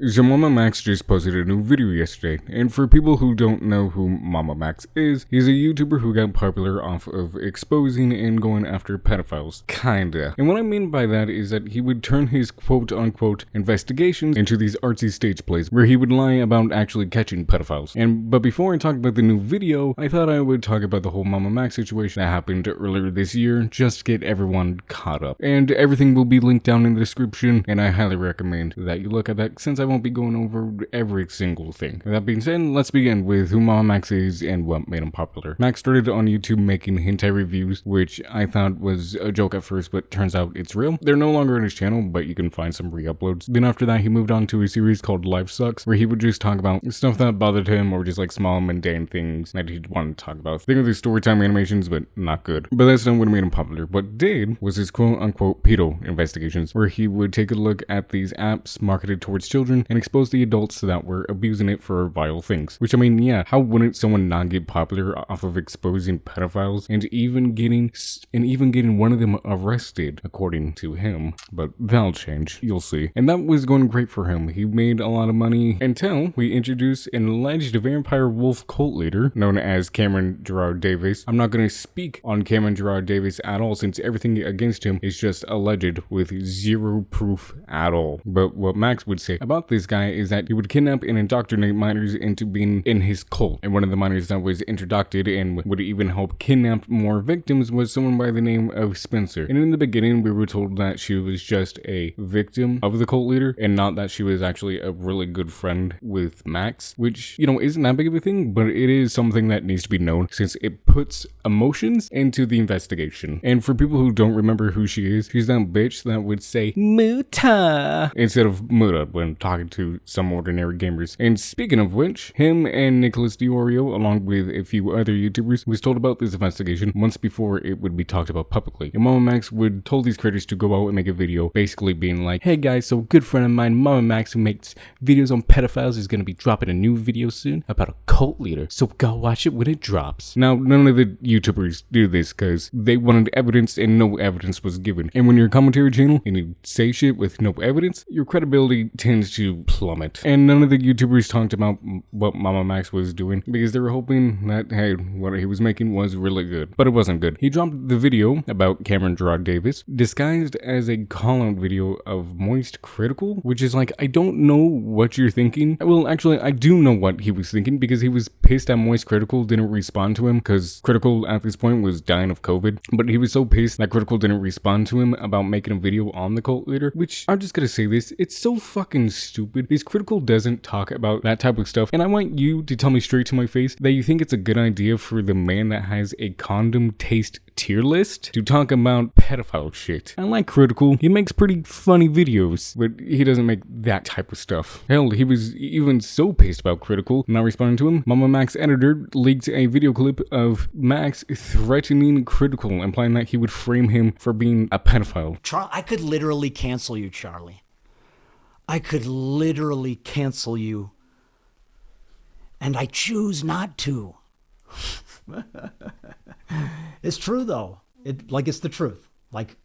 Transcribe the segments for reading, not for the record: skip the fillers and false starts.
So MamaMax just posted a new video yesterday, and for people who don't know who MamaMax is, he's a YouTuber who got popular off of exposing and going after pedophiles, kinda. And what I mean by that is that he would turn his quote-unquote investigations into these artsy stage plays where he would lie about actually catching pedophiles. But before I talk about the new video, I thought I would talk about the whole MamaMax situation that happened earlier this year, just to get everyone caught up. And everything will be linked down in the description, and I highly recommend that you look at that since I won't be going over every single thing. With that being said, let's begin with who MamaMax is and what made him popular. Max started on YouTube making hentai reviews, which I thought was a joke at first, but turns out it's real. They're no longer on his channel, but you can find some re-uploads. Then after that, he moved on to a series called Life Sucks, where he would just talk about stuff that bothered him or just like small mundane things that he'd want to talk about. Think of these storytime animations, but not good. But that's not what made him popular. What did was his quote-unquote pedo investigations, where he would take a look at these apps marketed towards children and expose the adults that were abusing it for vile things. Which, I mean, yeah, how wouldn't someone not get popular off of exposing pedophiles and even getting one of them arrested, according to him? But that'll change, you'll see. And that was going great for him. He made a lot of money until we introduced an alleged vampire wolf cult leader known as Cameron Gerard Davis. I'm not going to speak on Cameron Gerard Davis at all, since everything against him is just alleged with zero proof at all. But what Max would say about this guy is that he would kidnap and indoctrinate minors into being in his cult. And one of the minors that was indoctrinated and would even help kidnap more victims was someone by the name of Spencer. And in the beginning, we were told that she was just a victim of the cult leader and not that she was actually a really good friend with Max, which, you know, isn't that big of a thing, but it is something that needs to be known since it puts emotions into the investigation. And for people who don't remember who she is, she's that bitch that would say Muta instead of Muta when talking to some ordinary gamers. And speaking of which, him and Nicholas Diorio, along with a few other YouTubers, was told about this investigation months before it would be talked about publicly. And MamaMax would told these creators to go out and make a video basically being like, hey guys, so a good friend of mine, MamaMax, who makes videos on pedophiles, is going to be dropping a new video soon about a cult leader, so go watch it when it drops. Now, none of the YouTubers do this because they wanted evidence and no evidence was given. And when you're a commentary channel and you say shit with no evidence, your credibility tends to plummet. And none of the YouTubers talked about what MamaMax was doing because they were hoping that, hey, what he was making was really good. But it wasn't good. He dropped the video about Cameron Gerard Davis disguised as a call-out video of Moist Critical, which is like, I don't know what you're thinking. Well, actually, I do know what he was thinking because he was pissed that Moist Critical didn't respond to him because Critical at this point was dying of COVID. But he was so pissed that Critical didn't respond to him about making a video on the cult leader, which I'm just gonna say this, it's so fucking stupid. This Critical doesn't talk about that type of stuff, and I want you to tell me straight to my face that you think it's a good idea for the man that has a condom taste tier list to talk about pedophile shit. I like Critical, he makes pretty funny videos, but he doesn't make that type of stuff. Hell, he was even so pissed about Critical not responding to him, MamaMax editor leaked a video clip of Max threatening Critical, implying that he would frame him for being a pedophile. I could literally cancel you, Charlie. I could literally cancel you. And I choose not to. It's true, though. It's the truth. Like,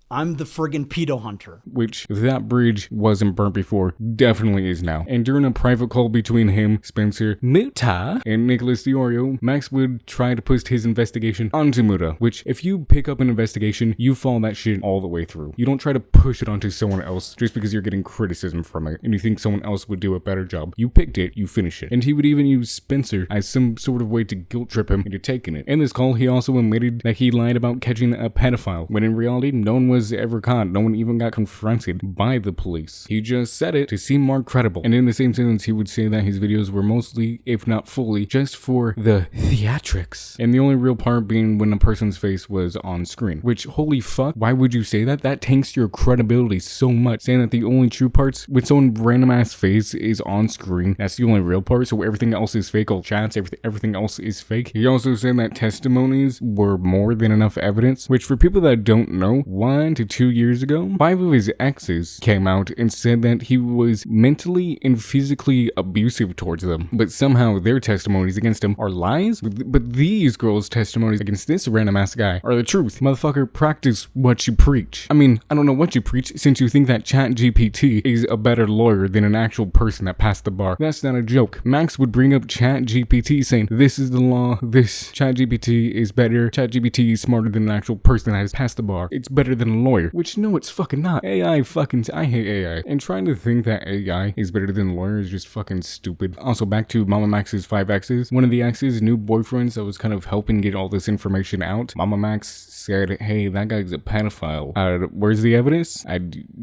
I'm the friggin' pedo hunter. Which, if that bridge wasn't burnt before, definitely is now. And during a private call between him, Spencer, Muta, and Nicholas Diorio, Max would try to push his investigation onto Muta, which, if you pick up an investigation, you follow that shit all the way through. You don't try to push it onto someone else just because you're getting criticism from it, and you think someone else would do a better job. You picked it, you finish it. And he would even use Spencer as some sort of way to guilt trip him into taking it. In this call, he also admitted that he lied about catching a pedophile, when in reality, no one was ever caught. No one even got confronted by the police. He just said it to seem more credible. And in the same sentence, he would say that his videos were mostly, if not fully, just for the theatrics. And the only real part being when a person's face was on screen. Which, holy fuck, why would you say that? That tanks your credibility so much. Saying that the only true parts with someone random ass face is on screen, that's the only real part, so everything else is fake. All chats, everything else is fake. He also said that testimonies were more than enough evidence, which for people that don't know, why lifespan to 2 years ago, 5 of his exes came out and said that he was mentally and physically abusive towards them. But somehow their testimonies against him are lies? But these girls' testimonies against this random ass guy are the truth. Motherfucker, practice what you preach. I mean, I don't know what you preach since you think that ChatGPT is a better lawyer than an actual person that passed the bar. That's not a joke. Max would bring up ChatGPT saying, this is the law, this ChatGPT is better, ChatGPT is smarter than an actual person that has passed the bar. It's better than a lawyer. Which, no, it's fucking not. I hate AI. And trying to think that AI is better than a lawyer is just fucking stupid. Also, back to MamaMax's 5 exes. One of the exes' new boyfriends that was kind of helping get all this information out, MamaMax said, hey, that guy's a pedophile. Where's the evidence?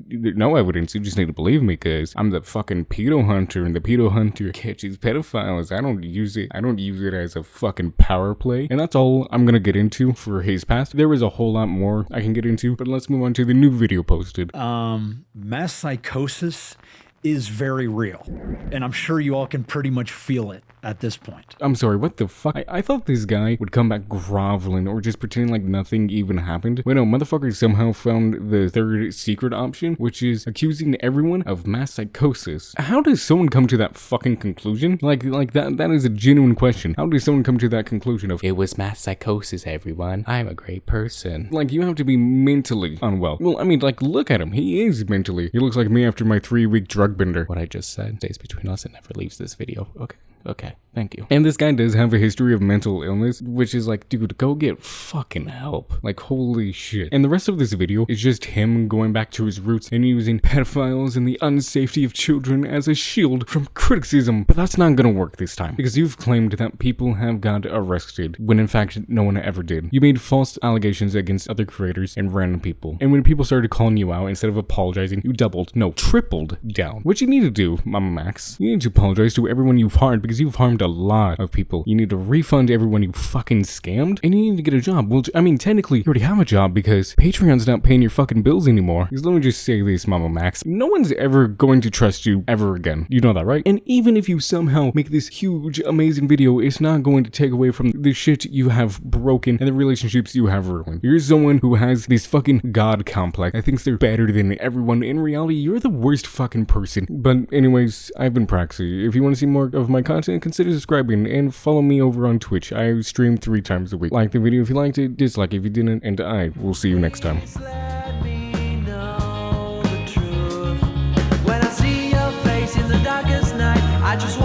No evidence. You just need to believe me, because I'm the fucking pedo hunter, and the pedo hunter catches pedophiles. I don't use it as a fucking power play. And that's all I'm gonna get into for his past. There was a whole lot more I can get into, but let's move on to the new video posted. Mass psychosis is very real, and I'm sure you all can pretty much feel it at this point. I'm sorry, what the fuck? I thought this guy would come back groveling or just pretending like nothing even happened. Wait, no, motherfucker somehow found the third secret option, which is accusing everyone of mass psychosis. How does someone come to that fucking conclusion? Like that is a genuine question. How does someone come to that conclusion of, it was mass psychosis, everyone. I'm a great person. Like, you have to be mentally unwell. Well, I mean, like, look at him. He is mentally. He looks like me after my 3-week drug bender. What I just said stays between us and never leaves this video. Okay, thank you. And this guy does have a history of mental illness, which is like, dude, go get fucking help. Like, holy shit. And the rest of this video is just him going back to his roots and using pedophiles and the unsafety of children as a shield from criticism. But that's not gonna work this time, because you've claimed that people have got arrested when in fact no one ever did. You made false allegations against other creators and random people. And when people started calling you out, instead of apologizing, you tripled down. What you need to do, MamaMax, you need to apologize to everyone you've harmed, because you've harmed a lot of people. You need to refund everyone you fucking scammed, and you need to get a job. Well, I mean, technically, you already have a job because Patreon's not paying your fucking bills anymore. Because let me just say this, MamaMax, no one's ever going to trust you ever again. You know that, right? And even if you somehow make this huge, amazing video, it's not going to take away from the shit you have broken and the relationships you have ruined. You're someone who has this fucking god complex that thinks they're better than everyone. In reality, you're the worst fucking person. But anyways, I've been Praxy. If you want to see more of my content, consider subscribing and follow me over on Twitch. I stream 3 times a week. Like the video if you liked it, dislike if you didn't, and I will see you next time. When I see your face in the darkest night, I just